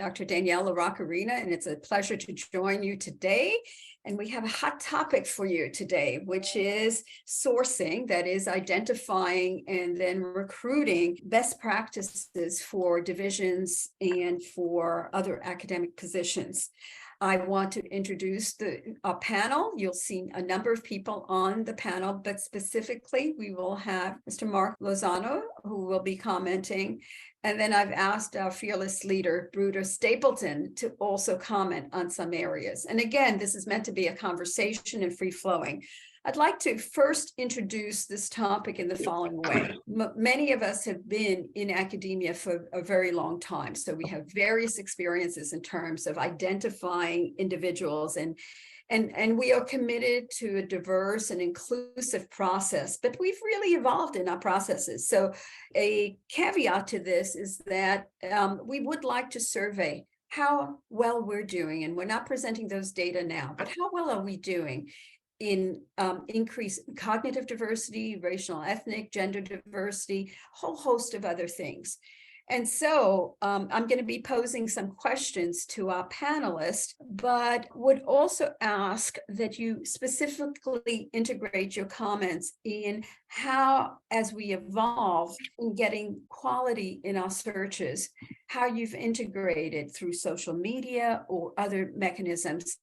Dr. Danielle Laraque-Arena, and it's a pleasure to join you today. And we have a hot topic for you today, which is sourcing, that is identifying and then recruiting best practices for divisions and for other academic positions. I want to introduce the panel. You'll see a number of people on the panel, but specifically we will have Mr. Mark Lozano, who will be commenting. And then I've asked our fearless leader, Bruder Stapleton, to also comment on some areas. And again, this is meant to be a conversation and free flowing. I'd like to first introduce this topic in the following way. Many of us have been in academia for a very long time, so we have various experiences in terms of identifying individuals, and we are committed to a diverse and inclusive process, but we've really evolved in our processes. So a caveat to this is that we would like to survey how well we're doing, and we're not presenting those data now, but how well are we doing in increased cognitive diversity, racial, ethnic, gender diversity, a whole host of other things. And so I'm going to be posing some questions to our panelists, but would also ask that you specifically integrate your comments in how, as we evolve in getting quality in our searches, how you've integrated through social media or other mechanisms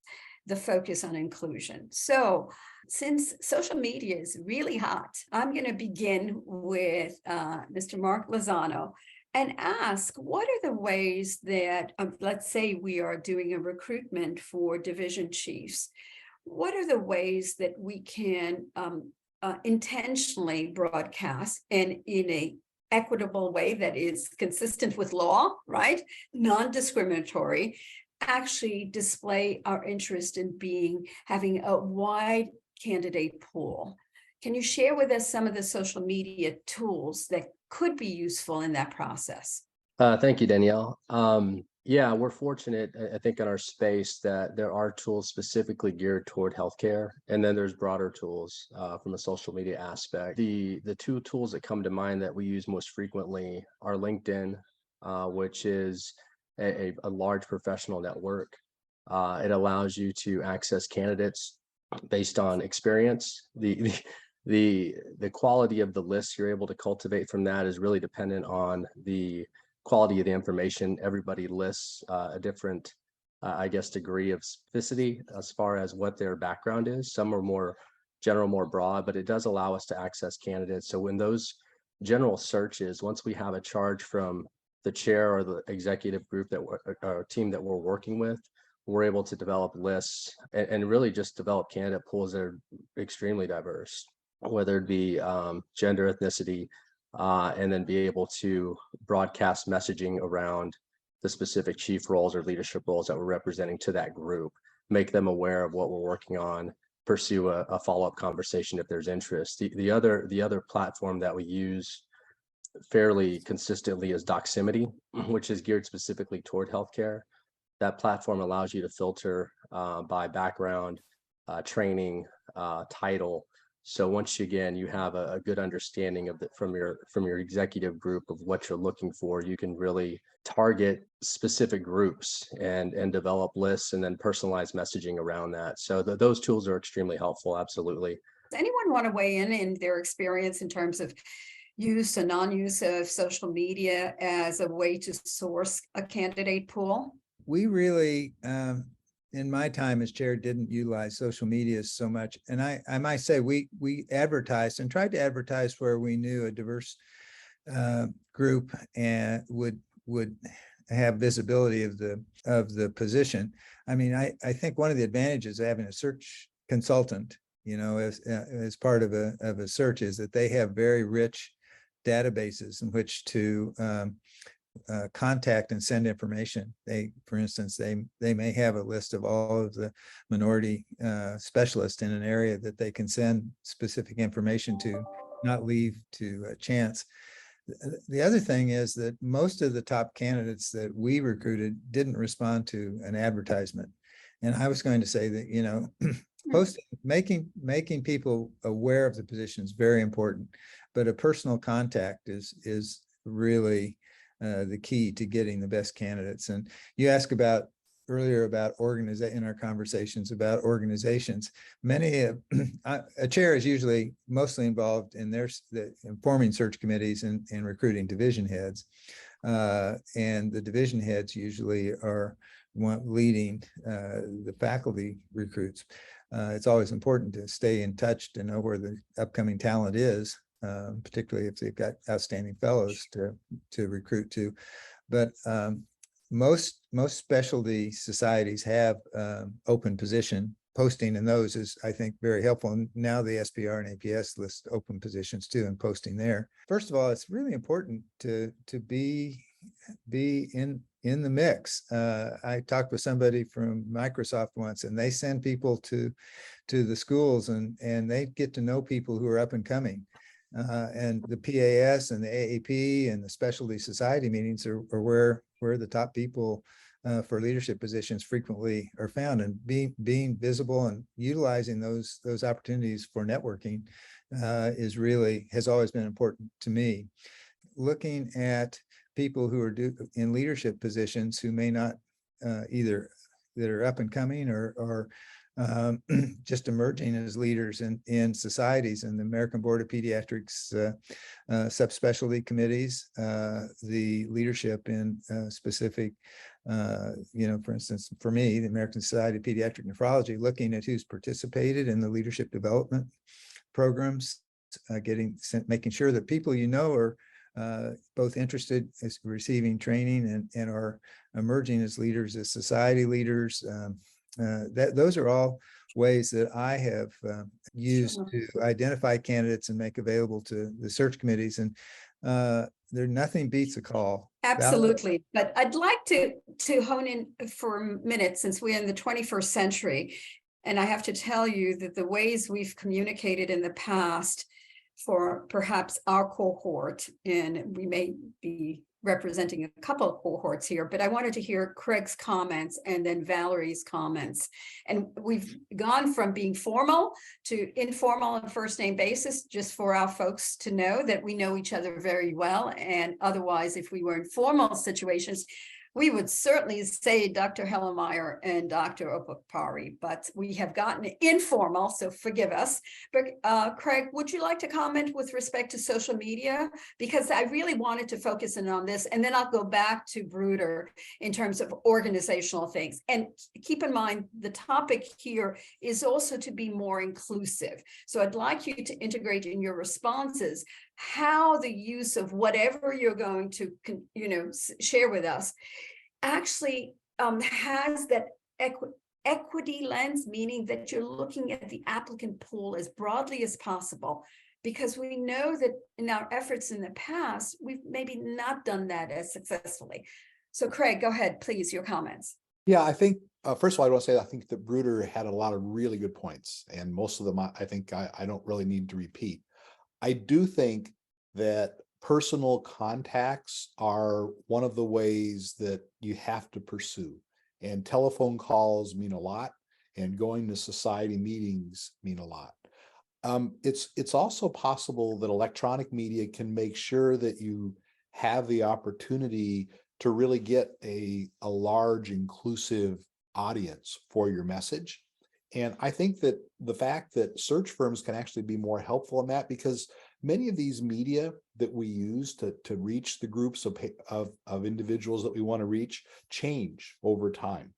the focus on inclusion. So since social media is really hot, I'm going to begin with Mr. Mark Lozano and ask, what are the ways that, let's say we are doing a recruitment for division chiefs, what are the ways that we can intentionally broadcast and in a equitable way that is consistent with law, right? Non-discriminatory, actually display our interest in having a wide candidate pool. Can you share with us some of the social media tools that could be useful in that process? Thank you, Danielle. Yeah, we're fortunate, I think, in our space that there are tools specifically geared toward healthcare, and then there's broader tools from a social media aspect. The two tools that come to mind that we use most frequently are LinkedIn, which is a large professional network. It allows you to access candidates based on experience. The quality of the lists you're able to cultivate from that is really dependent on the quality of the information. Everybody lists a different, I guess, degree of specificity as far as what their background is. Some are more general, more broad, but it does allow us to access candidates. So when those general searches, once we have a charge from the chair or the executive group or team that we're working with, we're able to develop lists and really just develop candidate pools that are extremely diverse, whether it be gender, ethnicity, and then be able to broadcast messaging around the specific chief roles or leadership roles that we're representing to that group, make them aware of what we're working on, pursue a follow-up conversation if there's interest. The other platform that we use fairly consistently is Doximity, which is geared specifically toward healthcare. That platform allows you to filter by background, training, title. So once again, you have a good understanding of from your executive group of what you're looking for, you can really target specific groups and develop lists and then personalize messaging around that. So those tools are extremely helpful. Absolutely. Does anyone want to weigh in their experience in terms of use and non-use of social media as a way to source a candidate pool? We really, in my time as chair, didn't utilize social media so much. And I might say we advertised and tried to advertise where we knew a diverse group and would have visibility of the position. I mean, I think one of the advantages of having a search consultant, as part of a search is that they have very rich databases in which to contact and send information. For instance, they may have a list of all of the minority specialists in an area that they can send specific information to, not leave to chance. The other thing is that most of the top candidates that we recruited didn't respond to an advertisement. And I was going to say that, making people aware of the position is very important, but a personal contact is really the key to getting the best candidates. And you asked about earlier about in our conversations about organizations. Many a chair is usually mostly involved in forming search committees and recruiting division heads, and the division heads usually are leading the faculty recruits. It's always important to stay in touch to know where the upcoming talent is, particularly if they've got outstanding fellows to recruit to. But most specialty societies have open position posting, and those is, I think, very helpful. And now the SPR and APS list open positions too and posting there. First of all, it's really important to be in the mix. I talked with somebody from Microsoft once, and they send people to the schools, and they get to know people who are up and coming. And the PAS and the AAP and the specialty society meetings are where the top people for leadership positions frequently are found, and being visible and utilizing those opportunities for networking has always been important to me. Looking at people who are in leadership positions who may not either that are up and coming or just emerging as leaders in societies, and the American Board of Pediatrics subspecialty committees, the leadership in specific, for instance, for me, the American Society of Pediatric Nephrology, looking at who's participated in the leadership development programs, making sure that people are both interested in receiving training and are emerging as leaders, as society leaders. Those are all ways that I have used to identify candidates and make available to the search committees. And nothing beats a call. Absolutely. But I'd like to hone in for a minute, since we're in the 21st century. And I have to tell you that the ways we've communicated in the past for perhaps our cohort, and we may be representing a couple of cohorts here, but I wanted to hear Craig's comments and then Valerie's comments. And we've gone from being formal to informal on a first name basis, just for our folks to know that we know each other very well. And otherwise, if we were in formal situations, we would certainly say Dr. Hellemeyer and Dr. Opipari, but we have gotten informal, so forgive us. But Craig, would you like to comment with respect to social media? Because I really wanted to focus in on this, and then I'll go back to Bruder in terms of organizational things. And keep in mind, the topic here is also to be more inclusive. So I'd like you to integrate in your responses how the use of whatever you're going to, share with us actually has that equity lens, meaning that you're looking at the applicant pool as broadly as possible, because we know that in our efforts in the past, we've maybe not done that as successfully. So Craig, go ahead, please, your comments. Yeah, I think, first of all, I want to say, I think that Bruder had a lot of really good points, and most of them, I think I don't really need to repeat. I do think that personal contacts are one of the ways that you have to pursue, and telephone calls mean a lot, and going to society meetings mean a lot. It's also possible that electronic media can make sure that you have the opportunity to really get a large inclusive audience for your message. And I think that the fact that search firms can actually be more helpful in that, because many of these media that we use to reach the groups of individuals that we want to reach change over time.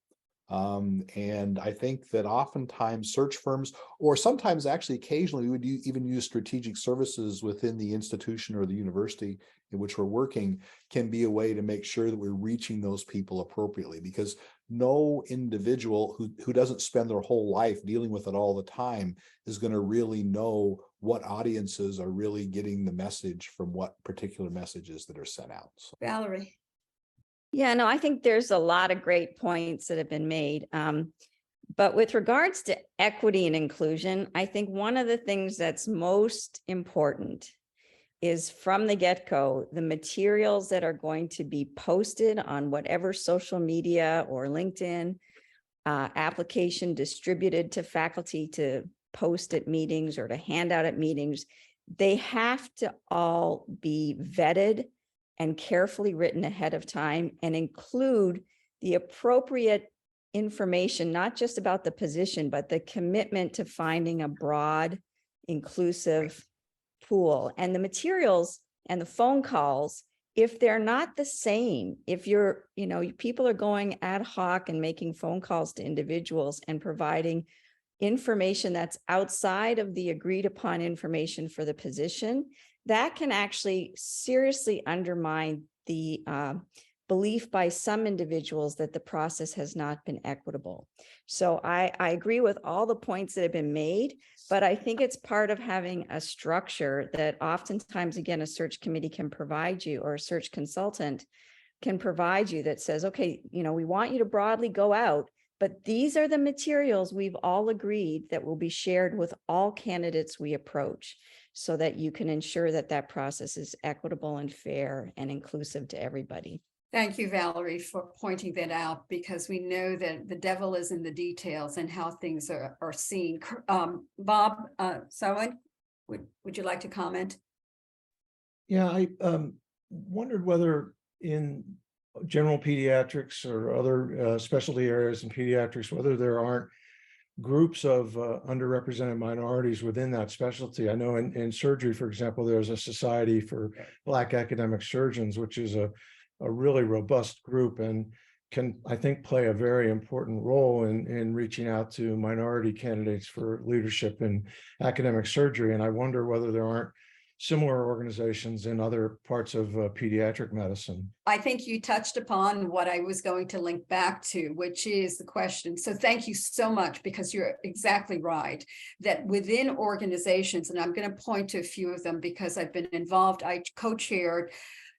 And I think that oftentimes search firms, or sometimes actually occasionally, we would even use strategic services within the institution or the university in which we're working, can be a way to make sure that we're reaching those people appropriately, because no individual who doesn't spend their whole life dealing with it all the time is going to really know what audiences are really getting the message from what particular messages that are sent out. So. Valerie. Yeah, no, I think there's a lot of great points that have been made. But with regards to equity and inclusion, I think one of the things that's most important is from the get-go, the materials that are going to be posted on whatever social media or LinkedIn application distributed to faculty to post at meetings or to hand out at meetings, they have to all be vetted and carefully written ahead of time and include the appropriate information, not just about the position, but the commitment to finding a broad, inclusive pool. And the materials and the phone calls, if they're not the same, if you're, people are going ad hoc and making phone calls to individuals and providing information that's outside of the agreed upon information for the position, that can actually seriously undermine the belief by some individuals that the process has not been equitable. So I agree with all the points that have been made, but I think it's part of having a structure that oftentimes, again, a search committee can provide you, or a search consultant can provide you, that says, okay, we want you to broadly go out, but these are the materials we've all agreed that will be shared with all candidates we approach, so that you can ensure that that process is equitable and fair and inclusive to everybody. Thank you, Valerie, for pointing that out, because we know that the devil is in the details and how things are seen. Bob, Sawin, would you like to comment? Yeah, I wondered whether in general pediatrics or other specialty areas in pediatrics, whether there aren't groups of underrepresented minorities within that specialty. I know in surgery, for example, there's a Society for Black Academic Surgeons, which is a really robust group and can, I think, play a very important role in reaching out to minority candidates for leadership in academic surgery. And I wonder whether there aren't similar organizations in other parts of pediatric medicine. I think you touched upon what I was going to link back to, which is the question. So thank you so much, because you're exactly right, that within organizations, and I'm going to point to a few of them because I've been involved, I co-chaired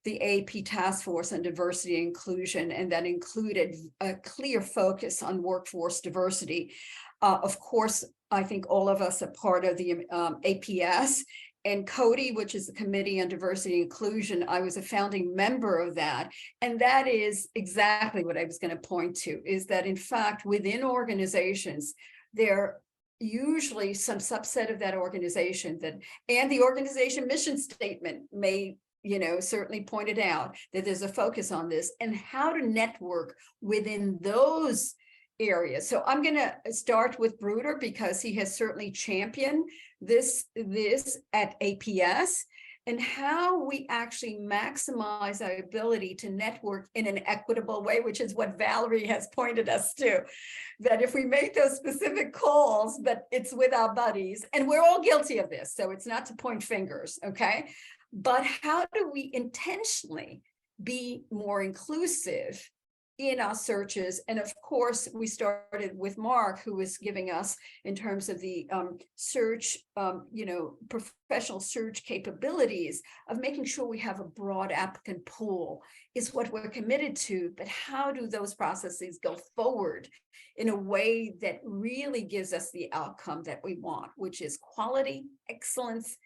the AP Task Force on Diversity and Inclusion, and that included a clear focus on workforce diversity. Of course, I think all of us are part of the APS, and CODI, which is the Committee on Diversity and Inclusion. I was a founding member of that. And that is exactly what I was going to point to, is that in fact, within organizations, there usually some subset of that organization and the organization mission statement may certainly pointed out that there's a focus on this and how to network within those areas. So I'm going to start with Bruder, because he has certainly championed this at APS, and how we actually maximize our ability to network in an equitable way, which is what Valerie has pointed us to, that if we make those specific calls, but it's with our buddies, and we're all guilty of this, so it's not to point fingers, okay? But how do we intentionally be more inclusive in our searches? And of course, we started with Mark, who was giving us, in terms of the search, professional search capabilities of making sure we have a broad applicant pool is what we're committed to. But how do those processes go forward in a way that really gives us the outcome that we want, which is quality, excellence,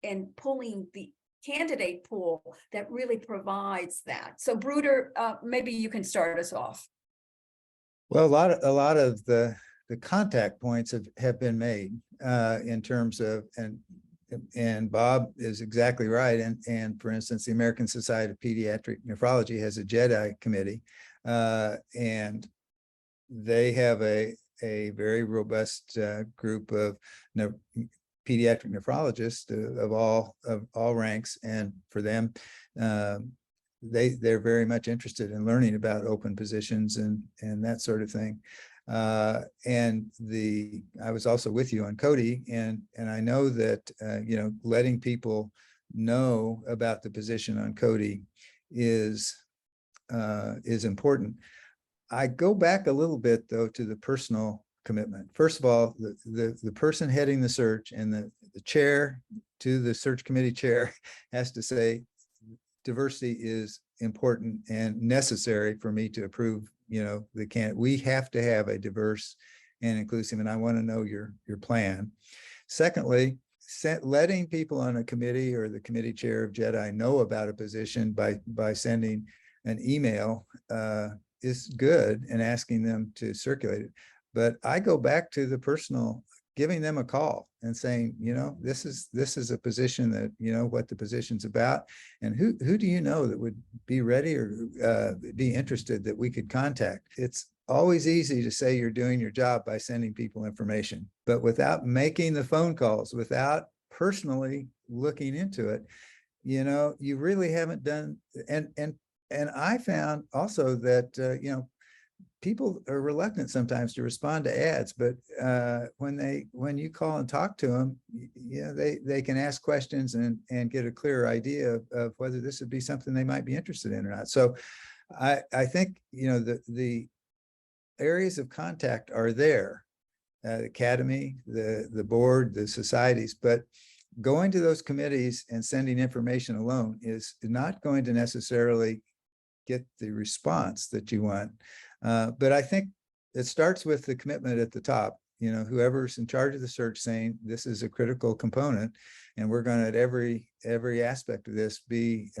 and pulling the candidate pool that really provides that. So Bruder, maybe you can start us off. Well, a lot of the contact points have been made in terms of, and Bob is exactly right. And for instance, the American Society of Pediatric Nephrology has a JEDI committee, and they have a very robust group of pediatric nephrologists of all ranks, and for them, they're very much interested in learning about open positions and that sort of thing. And I was also with you on CODI, and I know that letting people know about the position on CODI is important. I go back a little bit though to the personal commitment. First of all, the person heading the search and the chair to the search committee chair has to say, diversity is important and necessary for me to approve, the candidate. We have to have a diverse and inclusive, and I want to know your plan. Secondly, letting people on a committee or the committee chair of JEDI know about a position by sending an email is good, and asking them to circulate it. But I go back to the personal giving them a call and saying, this is a position that, what the position's about, and who do you know that would be ready or be interested that we could contact. It's always easy to say you're doing your job by sending people information, but without making the phone calls, without personally looking into it, you really haven't done. And I found also that, people are reluctant sometimes to respond to ads, but when you call and talk to them, they can ask questions and get a clearer idea of whether this would be something they might be interested in or not. So I think, the areas of contact are there, the academy, the board, the societies, but going to those committees and sending information alone is not going to necessarily get the response that you want. But I think it starts with the commitment at the top, whoever's in charge of the search saying this is a critical component, and we're going to at every aspect of this be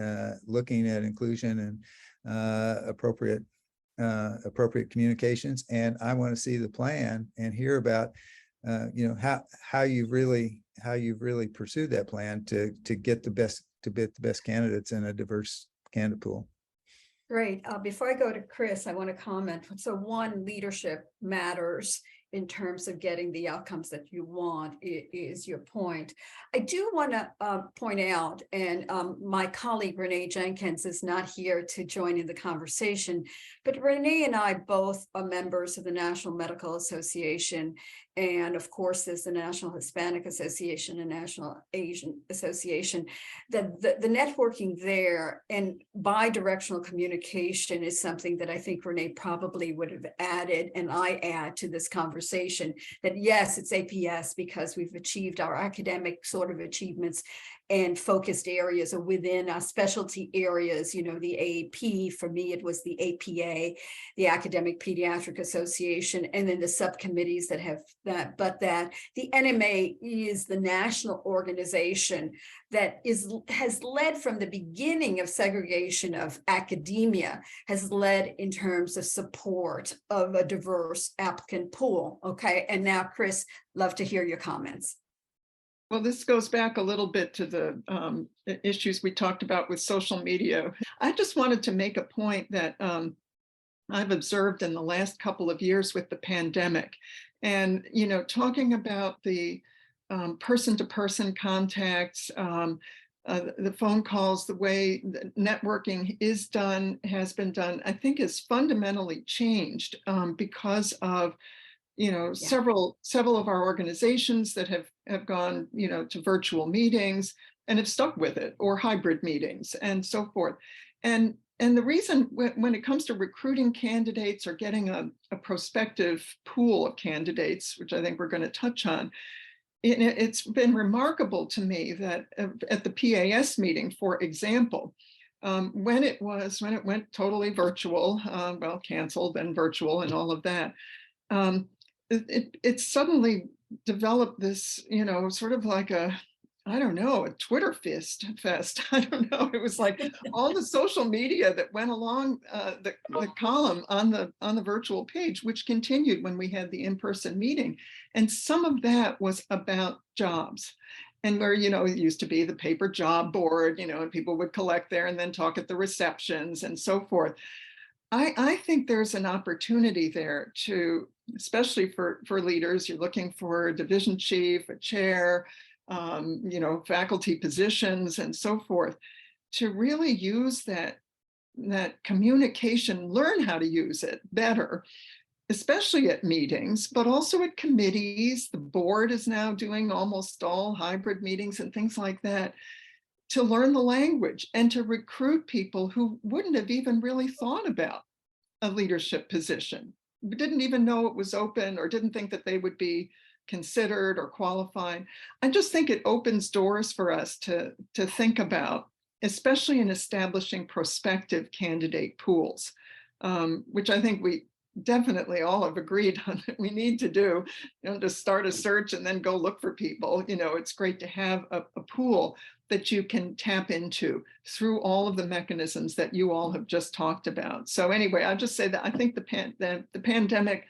looking at inclusion and appropriate communications. And I want to see the plan and hear about how you've really pursued that plan to get the best candidates in a diverse candidate pool. Great. Before I go to Chris, I want to comment. So one, leadership matters in terms of getting the outcomes that you want, is your point. I do want to point out, and my colleague Renee Jenkins is not here to join in the conversation, but Renee and I both are members of the National Medical Association. And of course, there's the National Hispanic Association and National Asian Association. The networking there and bi-directional communication is something that I think Renee probably would have added, and I add to this conversation, that yes, it's APS because we've achieved our academic sort of achievements and focused areas are within our specialty areas, the AAP, for me, it was the APA, the Academic Pediatric Association, and then the subcommittees that have that, but that the NMA is the national organization that has led from the beginning of segregation of academia, has led in terms of support of a diverse applicant pool. Okay, and now Chris, love to hear your comments. Well, this goes back a little bit to the issues we talked about with social media. I just wanted to make a point that I've observed in the last couple of years with the pandemic. And, talking about the person-to-person contacts, the phone calls, the way networking is done, has been done, I think is fundamentally changed because of several of our organizations that have gone, to virtual meetings and have stuck with it, or hybrid meetings and so forth. And the reason when it comes to recruiting candidates or getting a prospective pool of candidates, which I think we're going to touch on, it's been remarkable to me that at the PAS meeting, for example, when it went totally virtual, canceled and virtual and all of that, it suddenly developed this, sort of like a Twitter fest. I don't know. It was like all the social media that went along the column on the virtual page, which continued when we had the in-person meeting. And some of that was about jobs. And where, it used to be the paper job board, and people would collect there and then talk at the receptions and so forth. I think there's an opportunity there to, especially for leaders, you're looking for a division chief, a chair, faculty positions and so forth, to really use that communication, learn how to use it better, especially at meetings, but also at committees. The board is now doing almost all hybrid meetings and things like that, to learn the language and to recruit people who wouldn't have even really thought about a leadership position, didn't even know it was open, or didn't think that they would be considered or qualified. I just think it opens doors for us to think about, especially in establishing prospective candidate pools, which I think we definitely all have agreed on that we need to do, to start a search and then go look for people. It's great to have a pool that you can tap into through all of the mechanisms that you all have just talked about. So anyway, I'll just say that I think the pandemic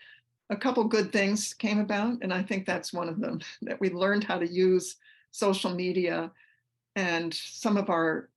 a couple good things came about, and I think that's one of them, that we learned how to use social media and some of our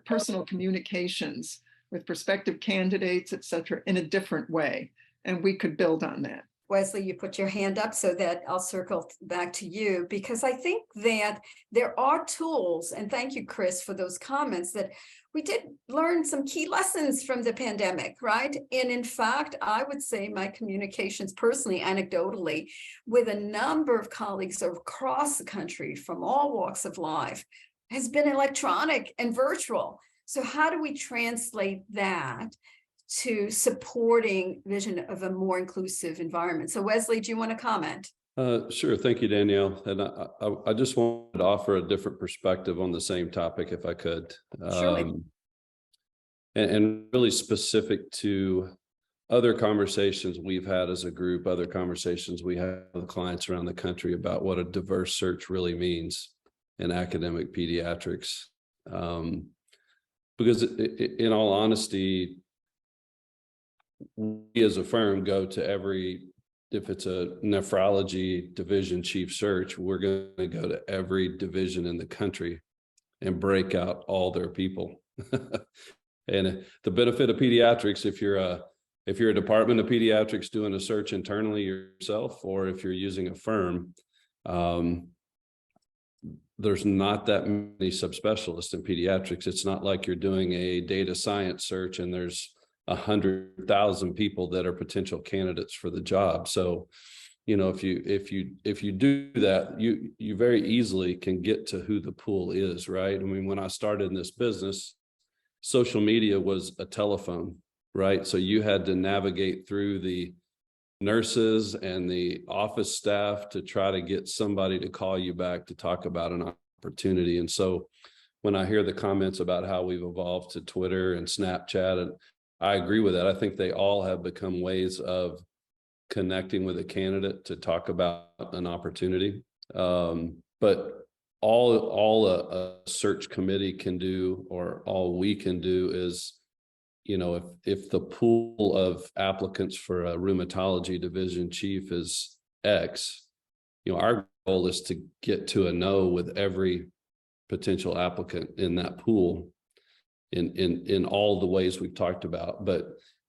personal communications with prospective candidates, et cetera, in a different way. And we could build on that. Wesley, you put your hand up so that I'll circle back to you, because I think that there are tools, and thank you, Chris, for those comments, that we did learn some key lessons from the pandemic, right? And in fact, I would say my communications personally, anecdotally, with a number of colleagues across the country from all walks of life has been electronic and virtual. So how do we translate that to supporting vision of a more inclusive environment? So Wesley, do you want to comment? Sure. Thank you, Danielle. And I just wanted to offer a different perspective on the same topic, if I could. Surely. And really specific to other conversations we've had as a group, other conversations we have with clients around the country about what a diverse search really means in academic pediatrics. Because in all honesty, we as a firm go to every, if it's a nephrology division chief search, we're going to go to every division in the country and break out all their people. And the benefit of pediatrics, if you're a department of pediatrics doing a search internally yourself, or if you're using a firm, there's not that many subspecialists in pediatrics. It's not like you're doing a data science search and there's 100,000 people that are potential candidates for the job. So, you know, if you do that, you very easily can get to who the pool is, right? I mean, when I started in this business, social media was a telephone, right? So you had to navigate through the nurses and the office staff to try to get somebody to call you back to talk about an opportunity. And so when I hear the comments about how we've evolved to Twitter and Snapchat, and I agree with that. I think they all have become ways of connecting with a candidate to talk about an opportunity. But all a search committee can do, or all we can do, is, you know, if the pool of applicants for a rheumatology division chief is X, you know, our goal is to get to a no with every potential applicant in that pool in all the ways we've talked about. But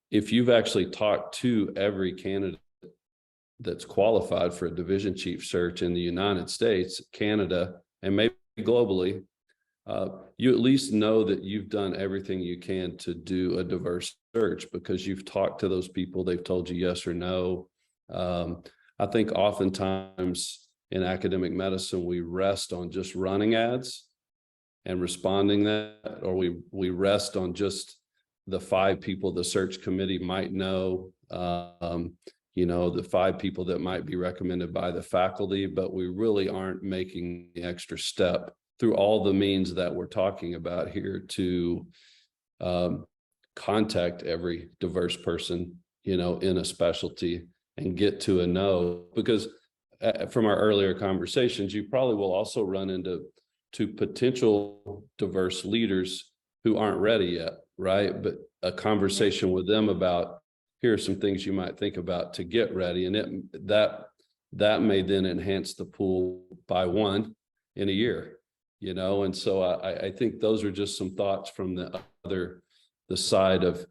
if you've actually talked to every candidate that's qualified for a division chief search in the United States, Canada, and maybe globally, you at least know that you've done everything you can to do a diverse search, because you've talked to those people, they've told you yes or no. I think oftentimes in academic medicine, we rest on just running ads and responding that, or we rest on just the 5 people the search committee might know, you know, the 5 people that might be recommended by the faculty, but we really aren't making the extra step through all the means that we're talking about here to contact every diverse person, you know, in a specialty and get to a no. Because from our earlier conversations, you probably will also run into potential diverse leaders who aren't ready yet, right? But a conversation with them about, here are some things you might think about to get ready, and that may then enhance the pool by 1 in a year, you know. And so I think those are just some thoughts from the side of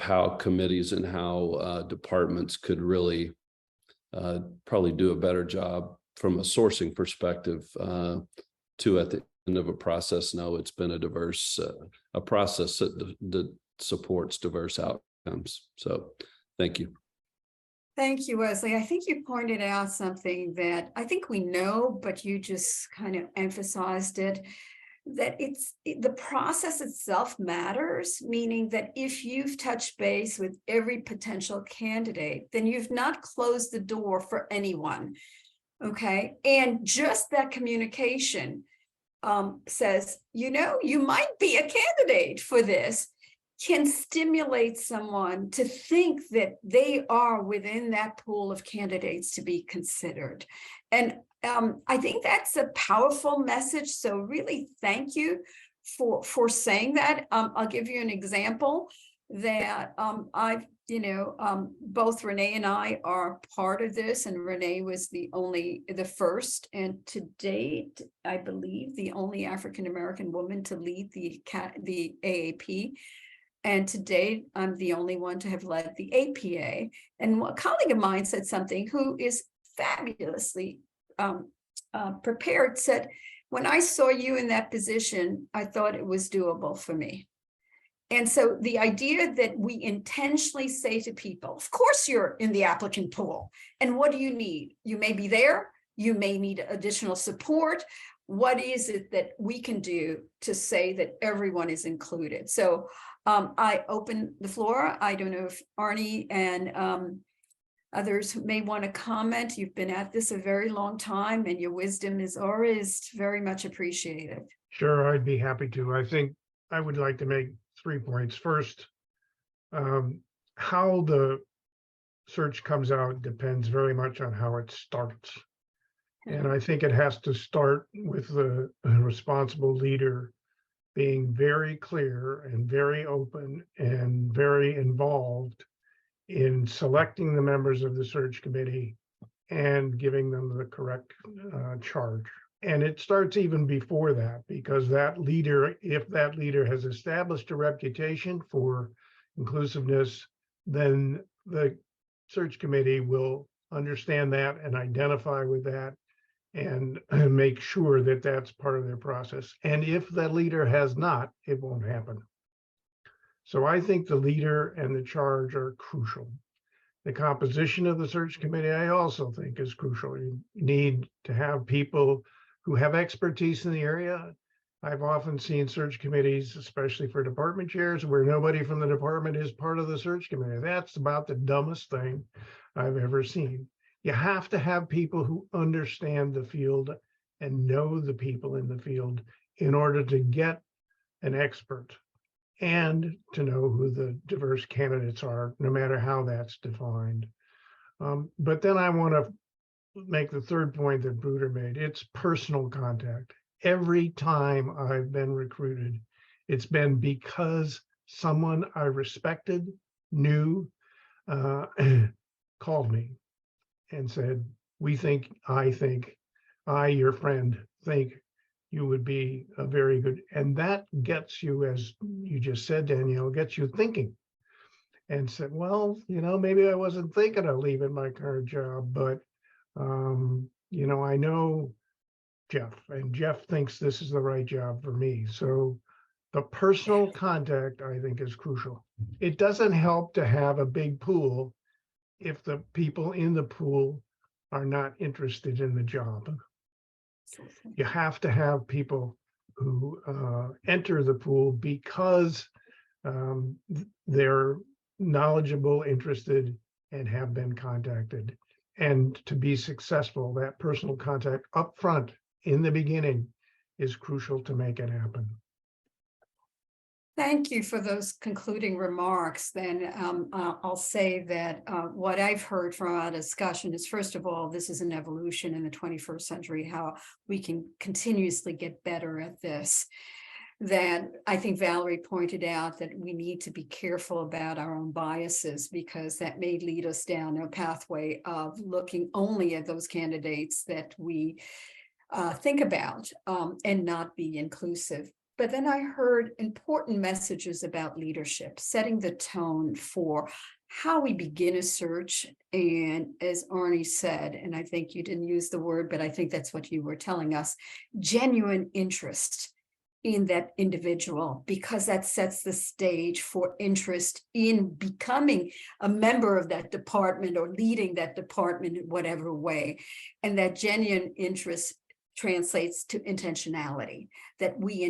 how committees and how departments could really probably do a better job from a sourcing perspective to, at the end of a process, know it's been a diverse a process that supports diverse outcomes. So thank you. Thank you, Wesley. I think you pointed out something that I think we know, but you just kind of emphasized it, that the process itself matters, meaning that if you've touched base with every potential candidate, then you've not closed the door for anyone. Okay. And just that communication says, you know, you might be a candidate for this, can stimulate someone to think that they are within that pool of candidates to be considered. And I think that's a powerful message. So really, thank you for saying that. I'll give you an example that I've both Renee and I are part of this, and Renee was the first, and to date, I believe the only African-American woman to lead the AAP. And to date, I'm the only one to have led the APA. And a colleague of mine said something, who is fabulously prepared, said, when I saw you in that position, I thought it was doable for me. And so the idea that we intentionally say to people, of course you're in the applicant pool, and what do you need? You may be there, you may need additional support. What is it that we can do to say that everyone is included? So I open the floor. I don't know if Arnie and others may want to comment. You've been at this a very long time, and your wisdom is always very much appreciated. Sure, I'd be happy to. I think I would like to make 3 points. First, how the search comes out depends very much on how it starts. And I think it has to start with the responsible leader being very clear and very open and very involved in selecting the members of the search committee and giving them the correct charge. And it starts even before that, because that leader, if that leader has established a reputation for inclusiveness, then the search committee will understand that and identify with that and make sure that that's part of their process. And if that leader has not, it won't happen. So I think the leader and the charge are crucial. The composition of the search committee, I also think, is crucial. You need to have people who have expertise in the area. I've often seen search committees, especially for department chairs, where nobody from the department is part of the search committee. That's about the dumbest thing I've ever seen. You have to have people who understand the field and know the people in the field in order to get an expert and to know who the diverse candidates are, no matter how that's defined. But then I want to make the third point that Bruder made. It's personal contact. Every time I've been recruited, it's been because someone I respected, knew, called me and said, I, your friend, think you would be a very good, and that gets you, as you just said, Danielle, gets you thinking and said, well, maybe I wasn't thinking of leaving my current job, but, I know Jeff, and Jeff thinks this is the right job for me. So the personal contact, I think, is crucial. It doesn't help to have a big pool if the people in the pool are not interested in the job. You have to have people who enter the pool because they're knowledgeable, interested, and have been contacted. And to be successful, that personal contact up front in the beginning is crucial to make it happen. Thank you for those concluding remarks. Then I'll say that what I've heard from our discussion is, first of all, this is an evolution in the 21st century, how we can continuously get better at this. That I think Valerie pointed out that we need to be careful about our own biases, because that may lead us down a pathway of looking only at those candidates that we think about and not be inclusive. But then I heard important messages about leadership, setting the tone for how we begin a search. And as Arnie said, and I think you didn't use the word, but I think that's what you were telling us, genuine interest in that individual, because that sets the stage for interest in becoming a member of that department or leading that department in whatever way. And that genuine interest translates to intentionality, that we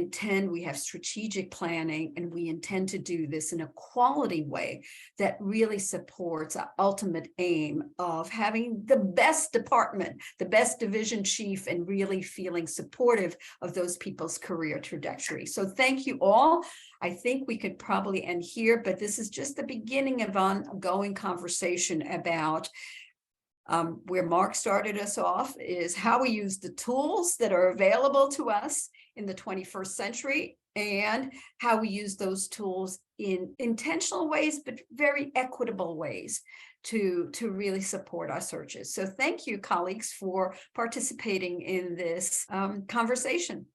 have strategic planning, and we intend to do this in a quality way that really supports our ultimate aim of having the best department, the best division chief, and really feeling supportive of those people's career trajectory. So thank you all. I think we could probably end here, but this is just the beginning of ongoing conversation about where Mark started us off, is how we use the tools that are available to us in the 21st century, and how we use those tools in intentional ways, but very equitable ways to really support our searches. So thank you, colleagues, for participating in this conversation.